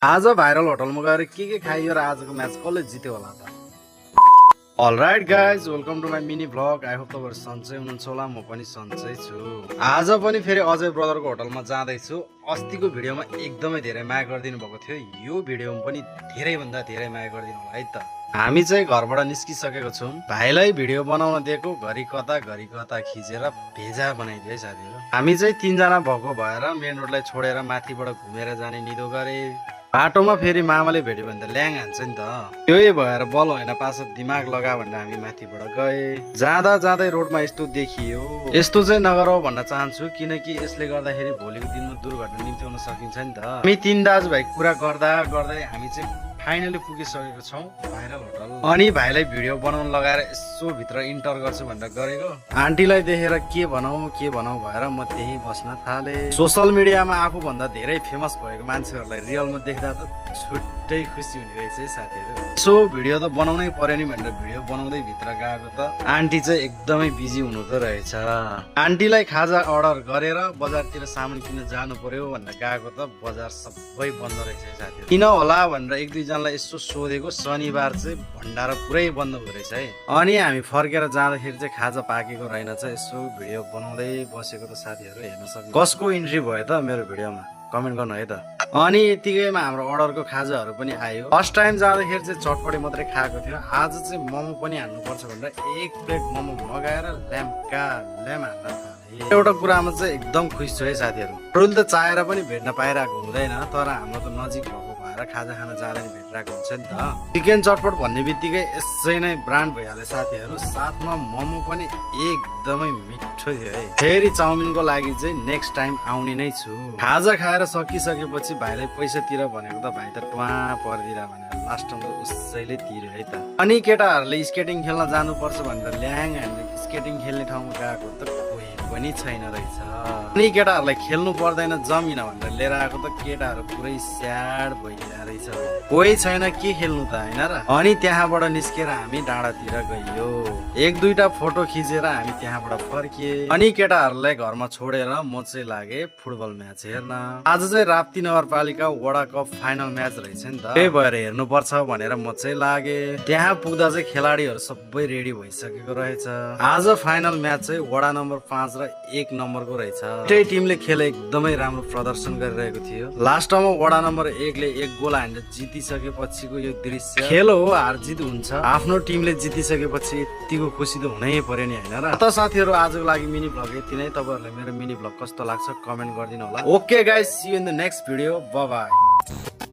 आज भाइरल होटलमा गएर के खाइयो र आजको म्याच कसले जित्यो होला त? Alright guys, welcome to my mini vlog. I hope तपाईँहरू सन्चै हुनुहुन्छ होला, म पनि सन्चै छु। आज पनि फेरि अजय ब्रदरको होटलमा जाँदैछु। अस्तिको भिडियोमा एकदमै धेरै माया गरिदिनु भएको थियो, यो भिडियोमा पनि धेरैभन्दा धेरै माया गरिदिनु होला है त। हामी चाहिँ घरबाट निस्किसकेको छौँ। भाइलाई भिडियो बनाउन दिएको, घरि कता खिचेर भेजा बनाइदियो है साथीहरू। हामी चाहिँ 3 जना भएको भएर मेन रोडलाई छोडेर माथिबाट घुमेर जाने निदो गरे। बाटोमा फेरि मामाले भेट्यो भने त ल्याङ हान्छ नि त, त्यही भएर बल होइन पास दिमाग लगा भनेर हामी माथिबाट गए। जाँदा जाँदै रोडमा यस्तो देखियो, यस्तो चाहिँ नगरौ भन्न चाहन्छु, किनकि यसले गर्दाखेरि भोलिको दिनमा दुर्घटना निम्ति हुन सकिन्छ नि त। हामी 3 दाजुभाइ कुरा गर्दा गर्दै हामी चाहिँ फाइनली पुगिसकेको छौँ भाइरल होटल। अनि भाइलाई भिडियो बनाउन लगाएर यसो भित्र इन्टर गर्छु भनेर गरेको। आन्टीलाई देखेर के भनौँ भएर म त्यही बस्न थाले। सोसल मिडियामा आफूभन्दा धेरै फेमस भएको मान्छेहरूलाई रियलमा देख्दा त छुट्टै खुसी हुने रहेछ है साथीहरू। सो भिडियो त बनाउनै पर्यो नि भनेर भिडियो बनाउँदै भित्र गएको त आन्टी चाहिँ एकदमै बिजी हुनुहुँदो रहेछ। आन्टीलाई खाजा अर्डर गरेर बजारतिर सामान किन्न जानु पर्यो भनेर गएको त बजार सबै बन्द रहेछ है साथीहरू। किन होला भनेर 1-2 जनालाई यसो सोधेको, शनिबार चाहिँ भण्डारा पुरै बन्द हुँदो रहेछ है। अनि हामी फर्केर जाँदाखेरि चाहिँ खाजा पाकेको रहेन चाहिँ यसो भिडियो बनाउँदै बसेको त साथीहरू हेर्न सक्नु। कसको इन्ट्री भयो त मेरो भिडियोमा कमेन्ट गर्नु है त। अनि यतिकैमा हाम्रो अर्डरको खाजाहरू पनि आयो। फर्स्ट टाइम जाँदाखेरि चाहिँ चटपटी मात्रै खाएको थियो, आज चाहिँ मोमो पनि हान्नुपर्छ भनेर 1 प्लेट मोमो मगाएर ल्याम हान्न थालेँ। एउटा कुरामा चाहिँ एकदम खुसी छु है साथीहरू, रोल त चाहेर पनि भेट्न पाइरहेको हुँदैन, तर हाम्रो त नजिक भएको भएर खाजा खान जाँदा नि भेटिरहेको हुन्छ नि त। चिकन चटपट भन्ने बित्तिकै यसै नै ब्रान्ड भइहाल्यो साथीहरू, साथमा मोमो पनि एकदमै मिठो थियो है। फेरि चाउमिनको लागि चाहिँ नेक्स्ट टाइम आउने नै छु। खाजा खाएर सकिसकेपछि भाइलाई पैसा तिर भनेको त भाइ त टुवा पर्दिरा भनेर लास्टमा उसैले तिर्यो है त। अनि केटाहरूले स्केटिङ खेल्न जानुपर्छ भनेर ल्याङ हामीले स्केटिङ खेल्ने ठाउँमा गएको त कोही पनि छैन रहेछ। अनि केटाहरूलाई खेल्नु पर्दैन जमिन भनेर लिएर आएको त केटाहरू पुरै स्याड भइदिरहेको रहेछ, कोही छैन के खेल्नु त होइन र। अनि त्यहाँबाट निस्केर हामी डाँडातिर गइयो, 1-2टा फोटो खिचेर हामी त्यहाँबाट फर्किए। अनि केटाहरूलाई घरमा छोडेर म चाहिँ लागे फुटबल म्याच हेर्न। आज चाहिँ राप्ती नगरपालिका वडा कप फाइनल म्याच रहेछ नि त, त्यही भएर हेर्नुपर्छ भनेर म चाहिँ लागे। त्यहाँ पुग्दा चाहिँ खेलाडीहरू सबै रेडी भइसकेको रहेछ। आज फाइनल म्याच चाहिँ वडा नम्बर 5 र 1 नम्बरको रहेछ। दुईटै टिमले खेल एकदमै राम्रो प्रदर्शन गरिरहेको थियो। लास्टमा वडा नम्बर 1 ले 1 गोल हानेर जितिसकेपछिको यो दृश्य, खेल हो हार जित हुन्छ, आफ्नो टिमले जितिसकेपछि यतिको खुसी त हुनै पर्यो नि होइन र। त साथीहरू आजको लागि मिनी भ्लग यति नै। तपाईहरुलाई मेरो मिनी भ्लग कस्तो लाग्छ कमेन्ट गरिदिनु होला। Okay guys, see you in the next video, bye by.